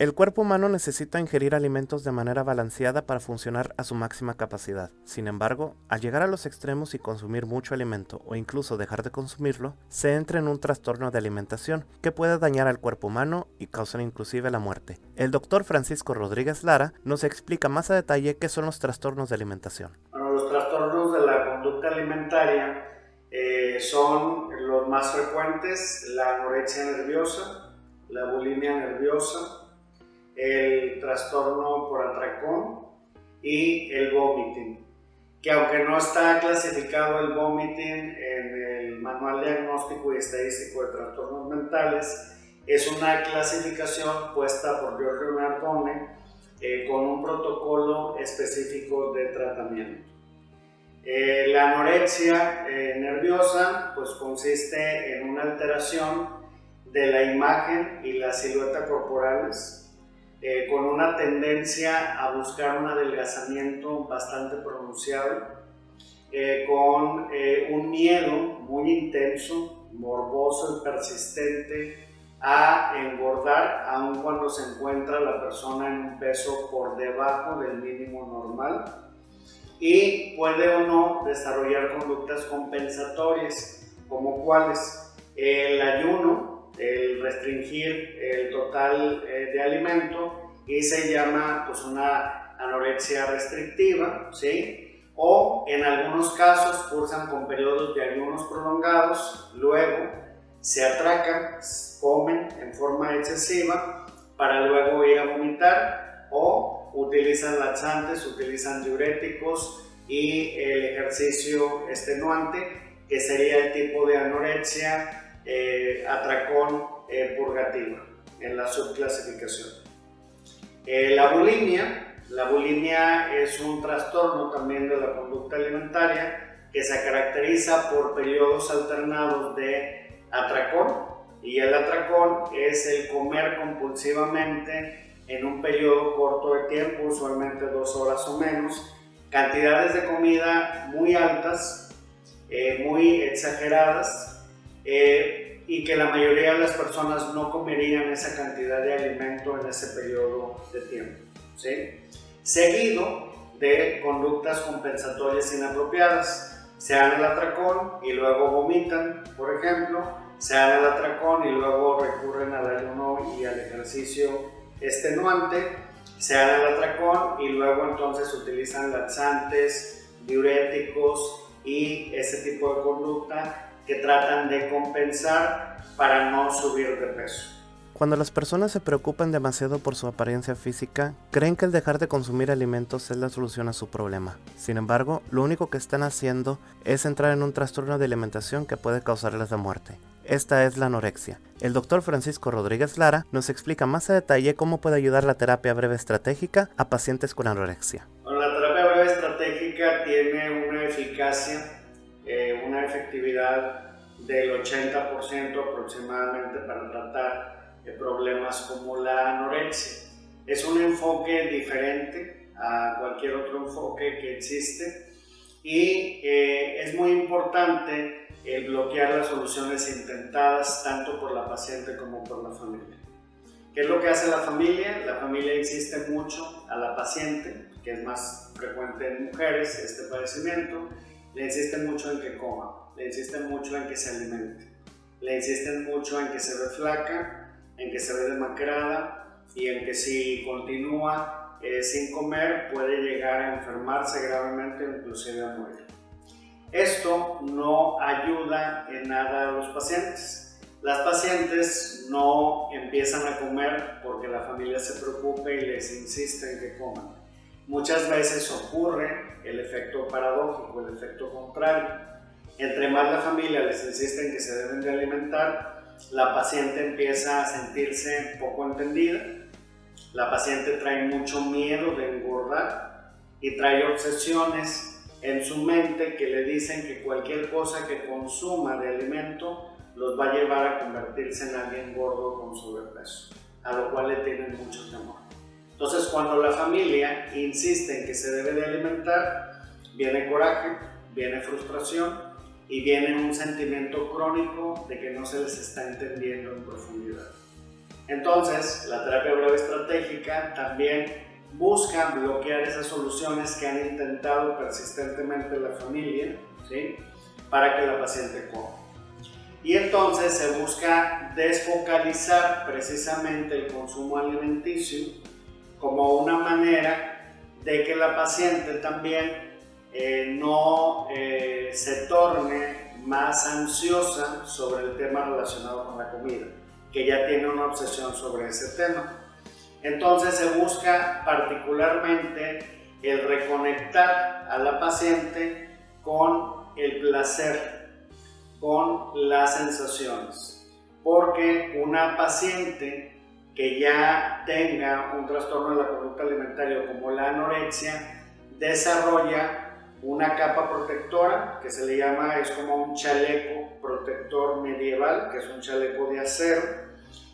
El cuerpo humano necesita ingerir alimentos de manera balanceada para funcionar a su máxima capacidad. Sin embargo, al llegar a los extremos y consumir mucho alimento o incluso dejar de consumirlo, se entra en un trastorno de alimentación que puede dañar al cuerpo humano y causar inclusive la muerte. El doctor Francisco Rodríguez Lara nos explica más a detalle qué son los trastornos de alimentación. Bueno, los trastornos de la conducta alimentaria son los más frecuentes: la anorexia nerviosa, la bulimia nerviosa, el trastorno por atracón y el vomiting, que aunque no está clasificado el vomiting en el Manual Diagnóstico y Estadístico de Trastornos Mentales, es una clasificación puesta por Giorgio Nardone con un protocolo específico de tratamiento. La anorexia nerviosa pues consiste en una alteración de la imagen y la silueta corporales, con una tendencia a buscar un adelgazamiento bastante pronunciado, con un miedo muy intenso, morboso y persistente a engordar, aun cuando se encuentra la persona en un peso por debajo del mínimo normal, y puede o no desarrollar conductas compensatorias, como cuáles: el ayuno, el restringir el total de alimento, y se llama pues una anorexia restrictiva, ¿sí? O en algunos casos cursan con periodos de ayunos prolongados, luego se atracan, comen en forma excesiva para luego ir a vomitar, o utilizan laxantes, utilizan diuréticos y el ejercicio extenuante, que sería el tipo de anorexia atracón purgativa en la subclasificación. La bulimia es un trastorno también de la conducta alimentaria que se caracteriza por periodos alternados de atracón, y el atracón es el comer compulsivamente en un periodo corto de tiempo, usualmente 2 horas o menos, cantidades de comida muy altas, muy exageradas, y que la mayoría de las personas no comerían esa cantidad de alimento en ese periodo de tiempo, ¿sí? Seguido de conductas compensatorias inapropiadas. Se dan el atracón y luego vomitan, por ejemplo, se dan el atracón y luego recurren al ayuno y al ejercicio extenuante, se dan el atracón y luego entonces utilizan laxantes, diuréticos y ese tipo de conducta que tratan de compensar para no subir de peso. Cuando las personas se preocupan demasiado por su apariencia física, creen que el dejar de consumir alimentos es la solución a su problema. Sin embargo, lo único que están haciendo es entrar en un trastorno de alimentación que puede causarles la muerte. Esta es la anorexia. El doctor Francisco Rodríguez Lara nos explica más a detalle cómo puede ayudar la terapia breve estratégica a pacientes con anorexia. Bueno, la terapia breve estratégica tiene una eficacia, una efectividad del 80% aproximadamente para tratar problemas como la anorexia. Es un enfoque diferente a cualquier otro enfoque que existe, y es muy importante bloquear las soluciones intentadas tanto por la paciente como por la familia. ¿Qué es lo que hace la familia? La familia insiste mucho a la paciente, que es más frecuente en mujeres este padecimiento, le insisten mucho en que coma, le insisten mucho en que se alimente, le insisten mucho en que se ve flaca, en que se ve demacrada, y en que si continúa sin comer puede llegar a enfermarse gravemente o inclusive a morir. Esto no ayuda en nada a los pacientes. Las pacientes no empiezan a comer porque la familia se preocupe y les insiste en que coman. Muchas veces ocurre el efecto paradójico, el efecto contrario. Entre más la familia les insiste en que se deben de alimentar, la paciente empieza a sentirse poco entendida, la paciente trae mucho miedo de engordar y trae obsesiones en su mente que le dicen que cualquier cosa que consuma de alimento los va a llevar a convertirse en alguien gordo con sobrepeso, a lo cual le tienen mucho temor. Entonces, cuando la familia insiste en que se debe de alimentar, viene coraje, viene frustración y viene un sentimiento crónico de que no se les está entendiendo en profundidad. Entonces, la terapia breve estratégica también busca bloquear esas soluciones que han intentado persistentemente la familia, ¿sí?, para que la paciente coma. Y entonces se busca desfocalizar precisamente el consumo alimenticio como una manera de que la paciente también no se torne más ansiosa sobre el tema relacionado con la comida, que ya tiene una obsesión sobre ese tema. Entonces se busca particularmente el reconectar a la paciente con el placer, con las sensaciones, porque una paciente que ya tenga un trastorno de la conducta alimentaria como la anorexia desarrolla una capa protectora que se le llama, es como un chaleco protector medieval, que es un chaleco de acero,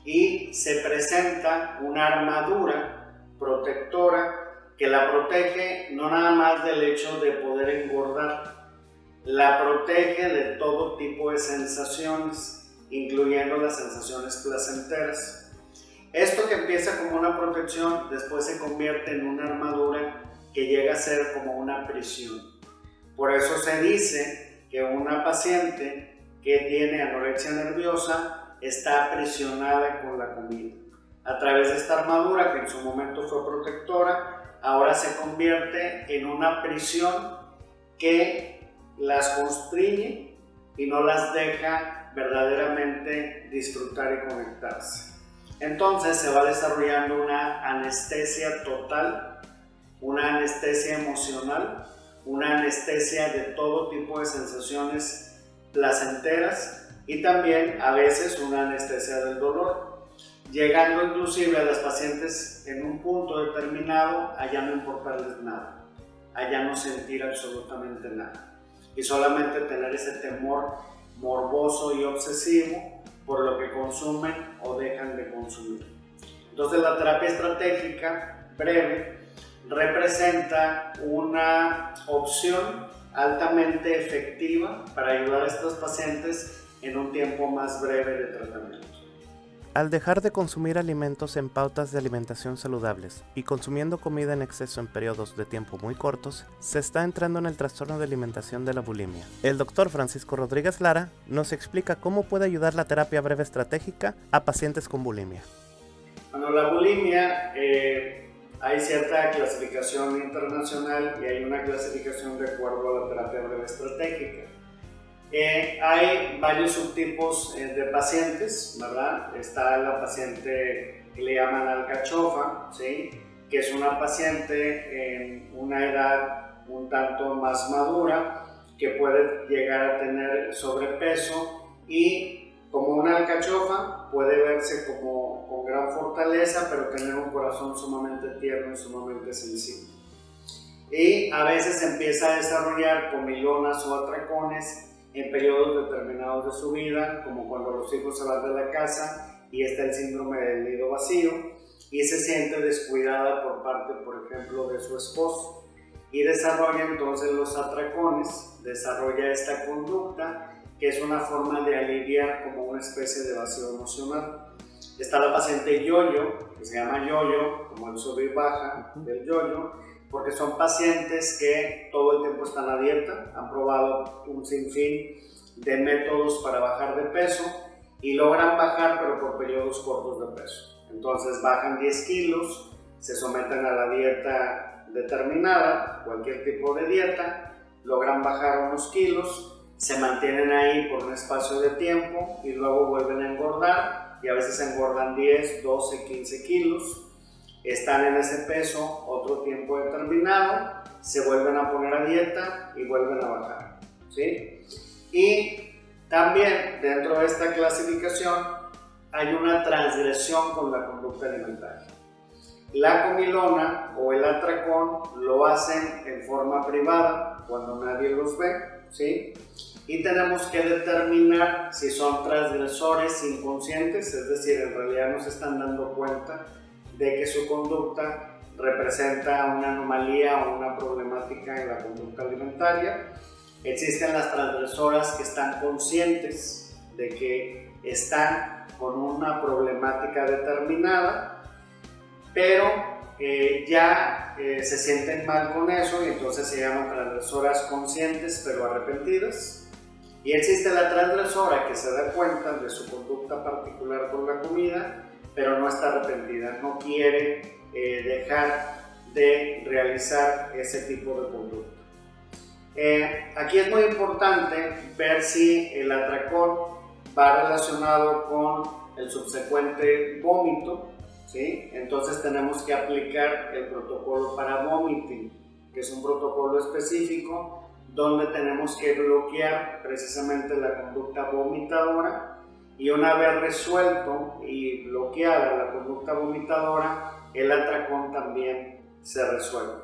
y se presenta una armadura protectora que la protege no nada más del hecho de poder engordar, la protege de todo tipo de sensaciones, incluyendo las sensaciones placenteras. Esto que empieza como una protección, después se convierte en una armadura que llega a ser como una prisión. Por eso se dice que una paciente que tiene anorexia nerviosa está aprisionada con la comida. A través de esta armadura, que en su momento fue protectora, ahora se convierte en una prisión que las constriñe y no las deja verdaderamente disfrutar y conectarse. Entonces se va desarrollando una anestesia total, una anestesia emocional, una anestesia de todo tipo de sensaciones placenteras y también a veces una anestesia del dolor, llegando inclusive a las pacientes en un punto determinado a ya no importarles nada, a ya no sentir absolutamente nada y solamente tener ese temor morboso y obsesivo por lo que consumen o dejan de consumir. Entonces la terapia estratégica breve representa una opción altamente efectiva para ayudar a estos pacientes en un tiempo más breve de tratamiento. Al dejar de consumir alimentos en pautas de alimentación saludables y consumiendo comida en exceso en periodos de tiempo muy cortos, se está entrando en el trastorno de alimentación de la bulimia. El doctor Francisco Rodríguez Lara nos explica cómo puede ayudar la terapia breve estratégica a pacientes con bulimia. Bueno, la bulimia hay cierta clasificación internacional y hay una clasificación de acuerdo a la terapia breve estratégica. Hay varios subtipos de pacientes, ¿verdad? Está la paciente que le llaman alcachofa, ¿sí?, que es una paciente en una edad un tanto más madura que puede llegar a tener sobrepeso y como una alcachofa puede verse como con gran fortaleza, pero tener un corazón sumamente tierno y sumamente sensible. Y a veces empieza a desarrollar comilonas o atracones en periodos determinados de su vida, como cuando los hijos se van de la casa y está el síndrome del nido vacío y se siente descuidada por parte, por ejemplo, de su esposo y desarrolla entonces los atracones, desarrolla esta conducta que es una forma de aliviar como una especie de vacío emocional. Está la paciente yo-yo, que se llama yo-yo, como el sub y baja del yo-yo, porque son pacientes que todo el tiempo están a dieta, han probado un sinfín de métodos para bajar de peso y logran bajar, pero por periodos cortos de peso. Entonces bajan 10 kilos, se someten a la dieta determinada, cualquier tipo de dieta, logran bajar unos kilos, se mantienen ahí por un espacio de tiempo y luego vuelven a engordar y a veces engordan 10, 12, 15 kilos. Están en ese peso otro tiempo determinado, se vuelven a poner a dieta y vuelven a bajar, ¿sí? Y también dentro de esta clasificación hay una transgresión con la conducta alimentaria. La comilona o el atracón lo hacen en forma privada cuando nadie los ve, ¿sí? Y tenemos que determinar si son transgresores inconscientes, es decir, en realidad no se están dando cuenta de que su conducta representa una anomalía o una problemática en la conducta alimentaria. Existen las transgresoras que están conscientes de que están con una problemática determinada, pero ya se sienten mal con eso y entonces se llaman transgresoras conscientes pero arrepentidas. Y existe la transgresora que se da cuenta de su conducta particular con la comida, pero no está arrepentida, no quiere dejar de realizar ese tipo de conducta. Aquí es muy importante ver si el atracón va relacionado con el subsecuente vómito, ¿sí? Entonces tenemos que aplicar el protocolo para vomiting, que es un protocolo específico donde tenemos que bloquear precisamente la conducta vomitadora, y una vez resuelto y bloqueada la conducta vomitadora, el atracón también se resuelve.